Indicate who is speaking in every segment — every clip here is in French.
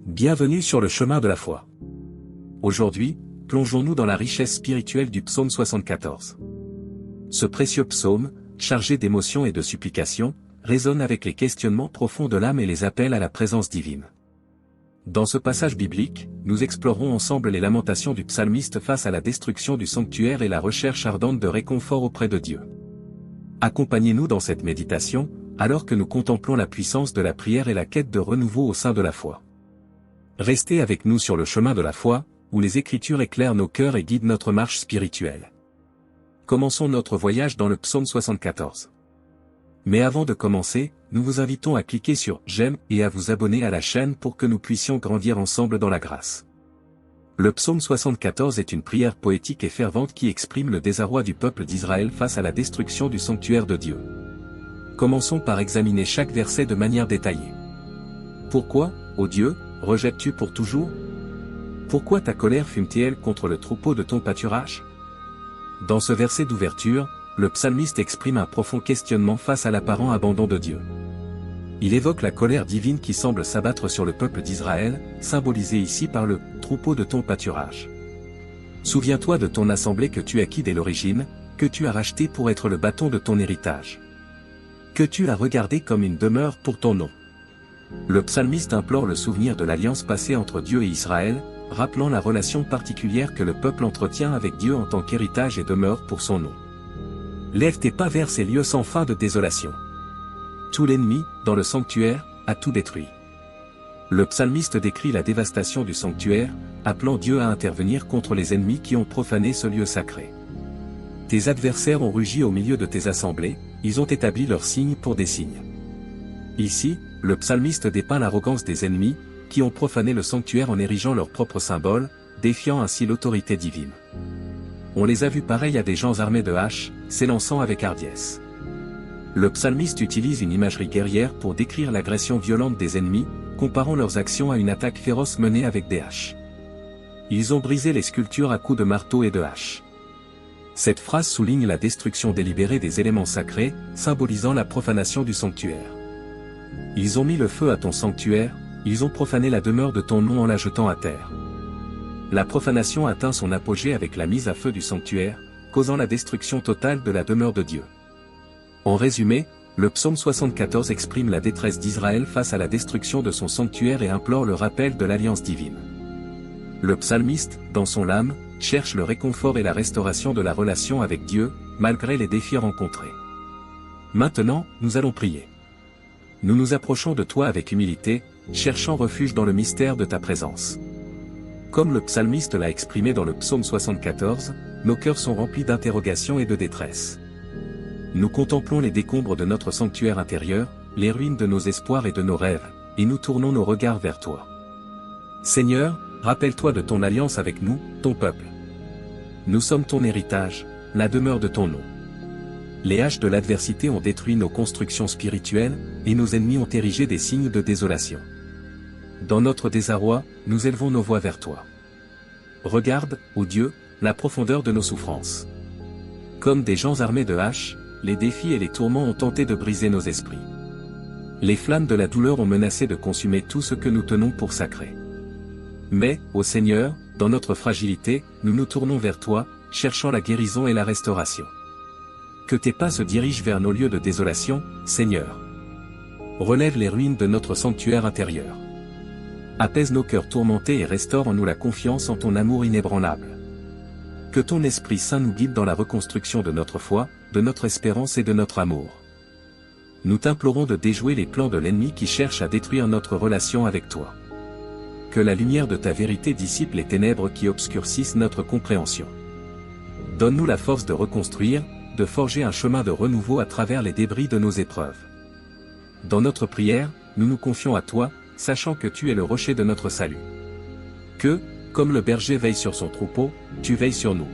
Speaker 1: Bienvenue sur le chemin de la foi. Aujourd'hui, plongeons-nous dans la richesse spirituelle du psaume 74. Ce précieux psaume, chargé d'émotions et de supplications, résonne avec les questionnements profonds de l'âme et les appels à la présence divine. Dans ce passage biblique, nous explorons ensemble les lamentations du psalmiste face à la destruction du sanctuaire et la recherche ardente de réconfort auprès de Dieu. Accompagnez-nous dans cette méditation, alors que nous contemplons la puissance de la prière et la quête de renouveau au sein de la foi. Restez avec nous sur le chemin de la foi, où les Écritures éclairent nos cœurs et guident notre marche spirituelle. Commençons notre voyage dans le psaume 74. Mais avant de commencer, nous vous invitons à cliquer sur « J'aime » et à vous abonner à la chaîne pour que nous puissions grandir ensemble dans la grâce. Le psaume 74 est une prière poétique et fervente qui exprime le désarroi du peuple d'Israël face à la destruction du sanctuaire de Dieu. Commençons par examiner chaque verset de manière détaillée. Pourquoi, ô Dieu, rejettes-tu pour toujours? Pourquoi ta colère fume-t-elle contre le troupeau de ton pâturage? Dans ce verset d'ouverture, le psalmiste exprime un profond questionnement face à l'apparent abandon de Dieu. Il évoque la colère divine qui semble s'abattre sur le peuple d'Israël, symbolisé ici par le « troupeau de ton pâturage ». Souviens-toi de ton assemblée que tu acquis dès l'origine, que tu as racheté pour être le bâton de ton héritage. Que tu as regardé comme une demeure pour ton nom. Le psalmiste implore le souvenir de l'alliance passée entre Dieu et Israël, rappelant la relation particulière que le peuple entretient avec Dieu en tant qu'héritage et demeure pour son nom. Lève tes pas vers ces lieux sans fin de désolation. Tout l'ennemi, dans le sanctuaire, a tout détruit. Le psalmiste décrit la dévastation du sanctuaire, appelant Dieu à intervenir contre les ennemis qui ont profané ce lieu sacré. Tes adversaires ont rugi au milieu de tes assemblées, ils ont établi leurs signes pour des signes. Ici, le psalmiste dépeint l'arrogance des ennemis, qui ont profané le sanctuaire en érigeant leurs propres symboles, défiant ainsi l'autorité divine. On les a vus pareils à des gens armés de haches, s'élançant avec hardiesse. Le psalmiste utilise une imagerie guerrière pour décrire l'agression violente des ennemis, comparant leurs actions à une attaque féroce menée avec des haches. Ils ont brisé les sculptures à coups de marteau et de haches. Cette phrase souligne la destruction délibérée des éléments sacrés, symbolisant la profanation du sanctuaire. Ils ont mis le feu à ton sanctuaire, ils ont profané la demeure de ton nom en la jetant à terre. La profanation atteint son apogée avec la mise à feu du sanctuaire, causant la destruction totale de la demeure de Dieu. En résumé, le psaume 74 exprime la détresse d'Israël face à la destruction de son sanctuaire et implore le rappel de l'alliance divine. Le psalmiste, dans son âme, cherche le réconfort et la restauration de la relation avec Dieu, malgré les défis rencontrés. Maintenant, nous allons prier. Nous nous approchons de toi avec humilité, cherchant refuge dans le mystère de ta présence. Comme le psalmiste l'a exprimé dans le psaume 74, nos cœurs sont remplis d'interrogations et de détresse. Nous contemplons les décombres de notre sanctuaire intérieur, les ruines de nos espoirs et de nos rêves, et nous tournons nos regards vers toi. Seigneur, rappelle-toi de ton alliance avec nous, ton peuple. Nous sommes ton héritage, la demeure de ton nom. Les haches de l'adversité ont détruit nos constructions spirituelles, et nos ennemis ont érigé des signes de désolation. Dans notre désarroi, nous élevons nos voix vers toi. Regarde, ô Dieu, la profondeur de nos souffrances. Comme des gens armés de haches, les défis et les tourments ont tenté de briser nos esprits. Les flammes de la douleur ont menacé de consumer tout ce que nous tenons pour sacré. Mais, ô Seigneur, dans notre fragilité, nous nous tournons vers toi, cherchant la guérison et la restauration. Que tes pas se dirigent vers nos lieux de désolation, Seigneur. Relève les ruines de notre sanctuaire intérieur. Apaise nos cœurs tourmentés et restaure en nous la confiance en ton amour inébranlable. Que ton Esprit Saint nous guide dans la reconstruction de notre foi, de notre espérance et de notre amour. Nous t'implorons de déjouer les plans de l'ennemi qui cherche à détruire notre relation avec toi. Que la lumière de ta vérité dissipe les ténèbres qui obscurcissent notre compréhension. Donne-nous la force de reconstruire, de forger un chemin de renouveau à travers les débris de nos épreuves. Dans notre prière, nous nous confions à toi, sachant que tu es le rocher de notre salut. Que, comme le berger veille sur son troupeau, tu veilles sur nous.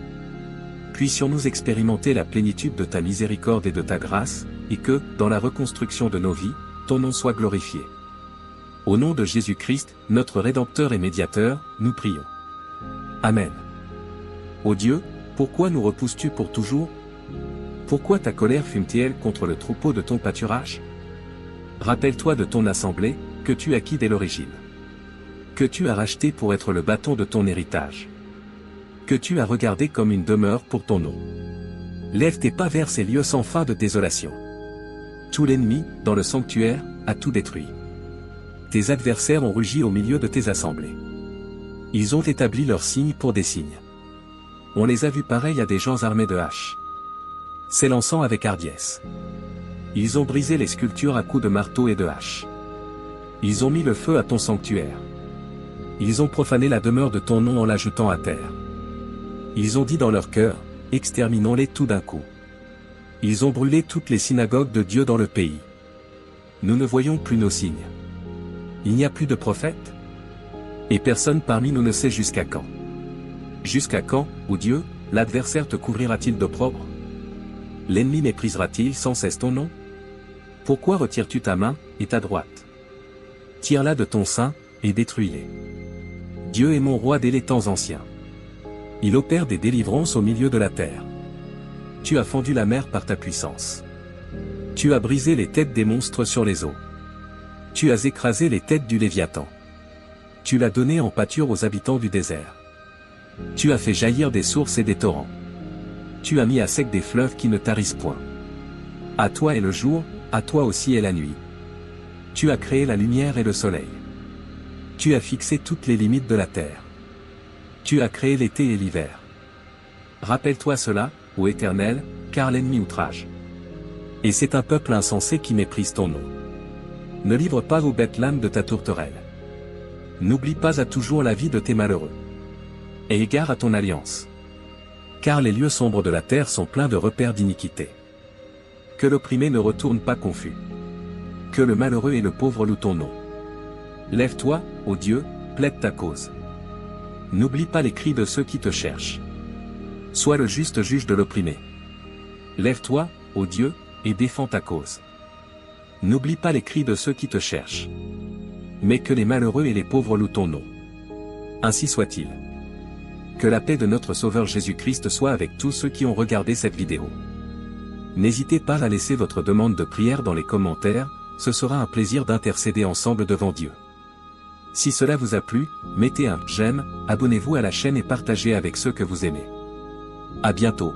Speaker 1: Puissions-nous expérimenter la plénitude de ta miséricorde et de ta grâce, et que, dans la reconstruction de nos vies, ton nom soit glorifié. Au nom de Jésus-Christ, notre Rédempteur et Médiateur, nous prions. Amen. Ô Dieu, pourquoi nous repousses-tu pour toujours? Pourquoi ta colère fume-t-elle contre le troupeau de ton pâturage? Rappelle-toi de ton assemblée, que tu acquis dès l'origine. que tu as racheté pour être le bâton de ton héritage, que tu as regardé comme une demeure pour ton nom. Lève tes pas vers ces lieux sans fin de désolation. Tout l'ennemi, dans le sanctuaire, a tout détruit. Tes adversaires ont rugi au milieu de tes assemblées. Ils ont établi leurs signes pour des signes. On les a vus pareils à des gens armés de haches, s'élançant avec hardiesse. Ils ont brisé les sculptures à coups de marteau et de hache. Ils ont mis le feu à ton sanctuaire. Ils ont profané la demeure de ton nom en la jetant à terre. Ils ont dit dans leur cœur, exterminons-les tout d'un coup. Ils ont brûlé toutes les synagogues de Dieu dans le pays. Nous ne voyons plus nos signes. Il n'y a plus de prophètes? Et personne parmi nous ne sait jusqu'à quand. Jusqu'à quand, ô Dieu, l'adversaire te couvrira-t-il d'opprobre? L'ennemi méprisera-t-il sans cesse ton nom? Pourquoi retires-tu ta main, et ta droite? Tire-la de ton sein, et détruis-les. Dieu est mon roi dès les temps anciens. Il opère des délivrances au milieu de la terre. Tu as fendu la mer par ta puissance. Tu as brisé les têtes des monstres sur les eaux. Tu as écrasé les têtes du Léviathan. Tu l'as donné en pâture aux habitants du désert. Tu as fait jaillir des sources et des torrents. Tu as mis à sec des fleuves qui ne tarissent point. À toi est le jour, à toi aussi est la nuit. Tu as créé la lumière et le soleil. Tu as fixé toutes les limites de la terre. Tu as créé l'été et l'hiver. Rappelle-toi cela, ô Éternel, car l'ennemi outrage. Et c'est un peuple insensé qui méprise ton nom. Ne livre pas aux bêtes l'âme de ta tourterelle. N'oublie pas à toujours la vie de tes malheureux. Et égare à ton alliance. Car les lieux sombres de la terre sont pleins de repères d'iniquité. Que l'opprimé ne retourne pas confus. Que le malheureux et le pauvre louent ton nom. Lève-toi, ô Dieu, plaide ta cause. N'oublie pas les cris de ceux qui te cherchent. Sois le juste juge de l'opprimé. Lève-toi, ô Dieu, et défends ta cause. N'oublie pas les cris de ceux qui te cherchent. Mais que les malheureux et les pauvres louent ton nom. Ainsi soit-il. Que la paix de notre Sauveur Jésus-Christ soit avec tous ceux qui ont regardé cette vidéo. N'hésitez pas à laisser votre demande de prière dans les commentaires, ce sera un plaisir d'intercéder ensemble devant Dieu. Si cela vous a plu, mettez un j'aime, abonnez-vous à la chaîne et partagez avec ceux que vous aimez. À bientôt.